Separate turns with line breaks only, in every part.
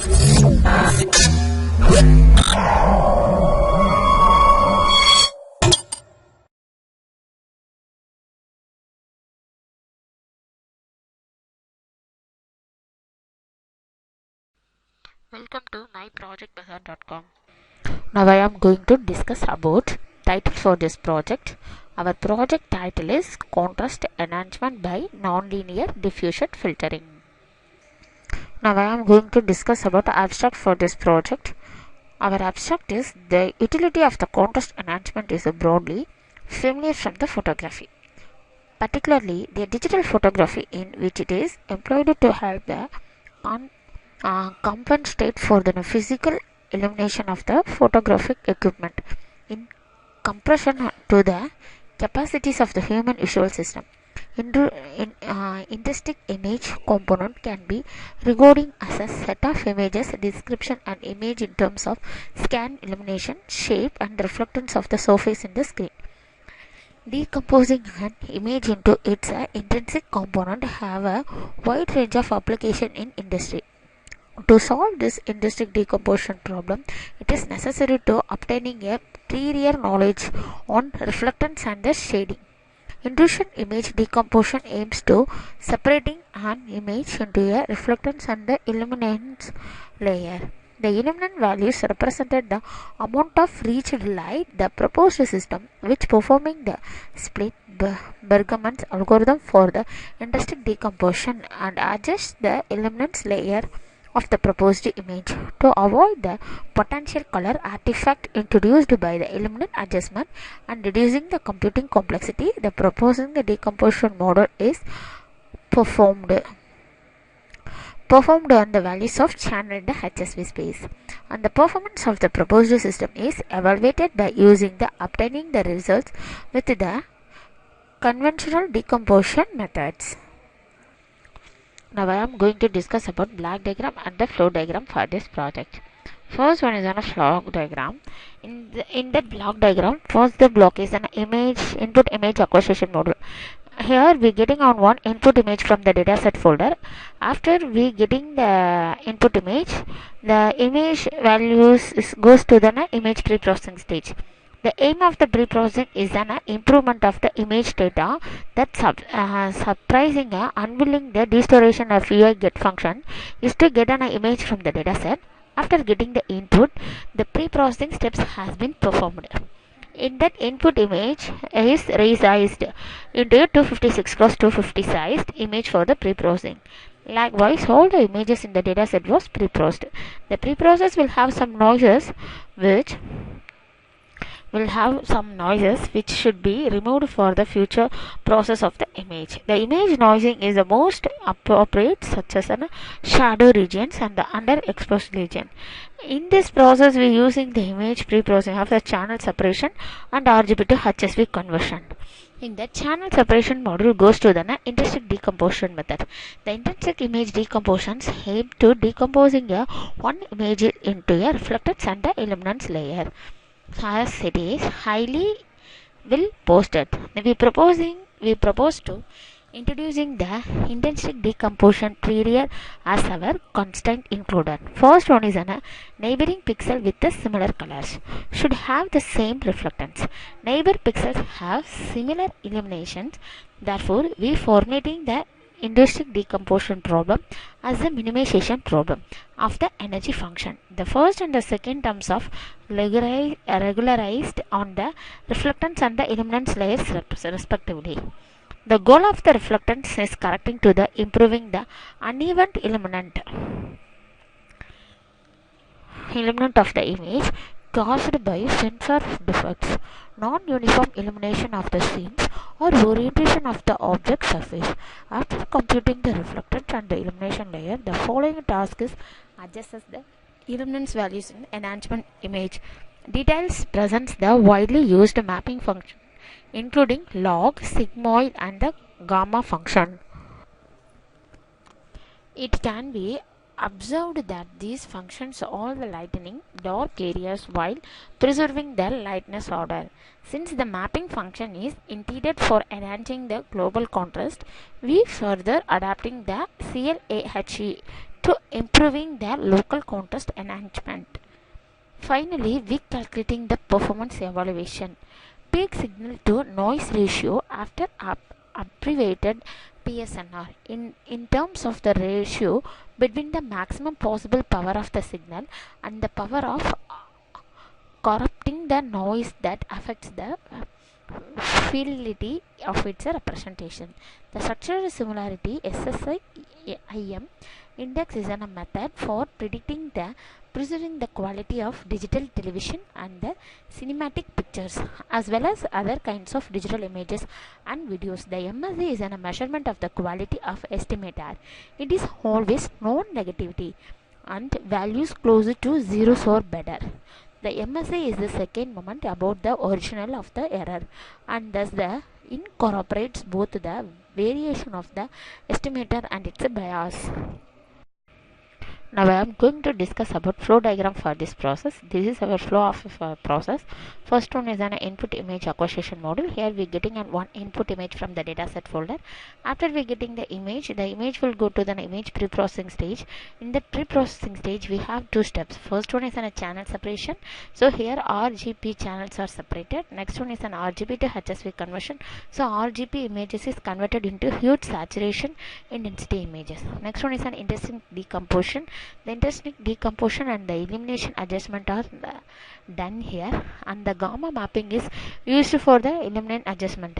Welcome to MyProjectBazaar.com. Now I am going to discuss about title for this project. Our project title is Contrast Enhancement by Nonlinear Diffusion Filtering. Now I am going to discuss about abstract for this project. Our abstract is the utility of the contrast enhancement is broadly familiar from the photography, particularly the digital photography in which it is employed to help the compensate for the physical illumination of the photographic equipment in compression to the capacities of the human visual system. Intrinsic image component can be regarded as a set of images, description and image in terms of scan, illumination, shape and reflectance of the surface in the screen. Decomposing an image into its intrinsic component have a wide range of application in industry. To solve this intrinsic decomposition problem, it is necessary to obtaining a prior knowledge on reflectance and the shading. Intrusion image decomposition aims to separating an image into a reflectance and the illuminance layer. The illuminant values represented the amount of reached light. The proposed system, which performing the split Bergman's algorithm for the intrinsic decomposition and adjusts the illuminance layer of the proposed image to avoid the potential color artifact introduced by the illuminant adjustment and reducing the computing complexity. The proposing the decomposition model is performed on the values of channel in the HSV space, and the performance of the proposed system is evaluated by using the obtaining the results with the conventional decomposition methods. Now I am going to discuss about block diagram and the flow diagram for this project. First one is on a flow diagram. In that block diagram, first the block is an input image acquisition module. Here we getting on one input image from the dataset folder. After we getting the input image, the image values goes to the image pre-processing stage. The aim of the pre-processing is an improvement of the image data that surprising unveiling the distortion of UI get function is to get an image from the dataset. After getting the input, the pre-processing steps has been performed. In that input image is resized into a 256 x 250 sized image for the pre-processing. Likewise, all the images in the dataset was pre-processed. The pre-process will have some noises which should be removed for the future process of the image. The image noising is the most appropriate, such as shadow regions and the underexposed region. In this process, we are using the image pre-processing of the channel separation and RGB to HSV conversion. In the channel separation module goes to the intrinsic decomposition method. The intrinsic image decompositions aim to decomposing one image into a reflectance and the illuminance layer. As it is highly well posted, we propose to introducing the intrinsic decomposition prior as our constraint included. First one is a neighboring pixel with the similar colors should have the same reflectance. Neighbor pixels have similar illuminations. Therefore, we formatting the intrinsic decomposition problem as a minimization problem of the energy function. The first and the second terms of regularized on the reflectance and the illuminance layers respectively. The goal of the reflectance is correcting to the improving the uneven illuminant of the image caused by sensor defects, non-uniform illumination of the scenes or orientation of the object surface. After computing the reflectance and the illumination layer, the following task is adjusts the illuminance values in enhancement image. Details presents the widely used mapping function including log, sigmoid and the gamma function. It can be observed that these functions all the lightening dark areas while preserving their lightness order. Since the mapping function is intended for enhancing the global contrast, we further adapting the CLAHE to improving the local contrast enhancement. Finally, we calculating the performance evaluation. Peak signal to noise ratio after abbreviated PSNR in terms of the ratio between the maximum possible power of the signal and the power of corrupting the noise that affects the fidelity of its representation. The structural similarity SSIM index is a method for predicting the preserving the quality of digital television and the cinematic pictures as well as other kinds of digital images and videos. The MSA is a measurement of the quality of estimator. It is always non-negativity and values closer to zeros or better. The MSA is the second moment about the original of the error and thus the incorporates both the variation of the estimator and its bias. Now I am going to discuss about flow diagram for this process. This is our flow of a process. First one is an input image acquisition model. Here we are getting one input image from the dataset folder. After we getting the image will go to the image pre-processing stage. In the pre-processing stage we have two steps. First one is a channel separation. So here RGB channels are separated. Next one is an RGB to HSV conversion. So RGB images is converted into huge saturation intensity images. Next one is an intensity decomposition. The intensity decomposition and the illumination adjustment are done here, and the gamma mapping is used for the illumination adjustment.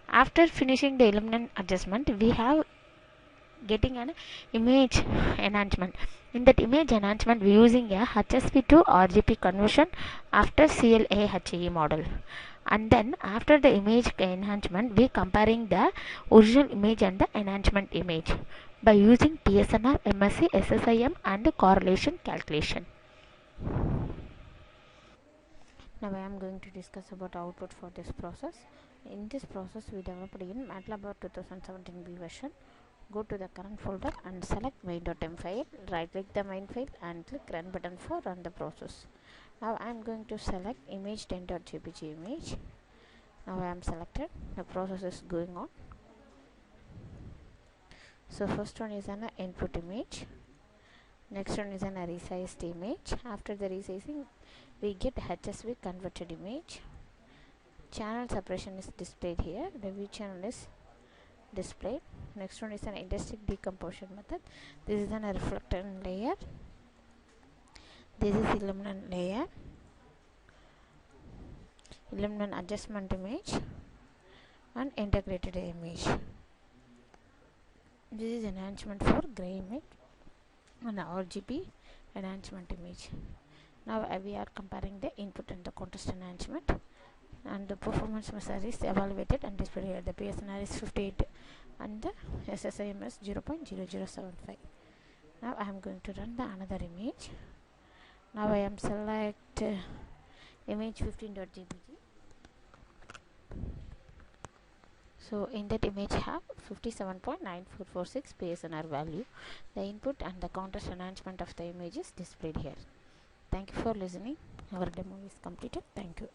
After finishing the illumination adjustment, we have getting an image enhancement. In that image enhancement, we using a HSV to RGB conversion after CLA-HE model. And then after the image enhancement, we comparing the original image and the enhancement image by using PSNR, MSC, SSIM and correlation calculation. Now I am going to discuss about output for this process. In this process, we developed in MATLAB 2017B version. Go to the current folder and select main.m file. Right click the main file and click run button for run the process. Now I am going to select image 10.jpg image. Now I am selected. The process is going on. So first one is an input image. Next one is an resized image. After the resizing, we get HSV converted image. Channel separation is displayed here. The view channel is displayed. Next one is an intensity decomposition method. This is an reflectant layer. This is illuminant layer. Illuminant adjustment image and integrated image. This is enhancement for gray image and RGB enhancement image. Now we are comparing the input and the contrast enhancement, and the performance measure is evaluated and displayed here. The PSNR is 58 and the SSIM is 0.0075. Now I am going to run the another image. Now I am select image 15.jpg. So in that image have 57.9446 PSNR value. The input and the contrast enhancement of the image is displayed here. Thank you for listening. Our demo is completed. Thank you.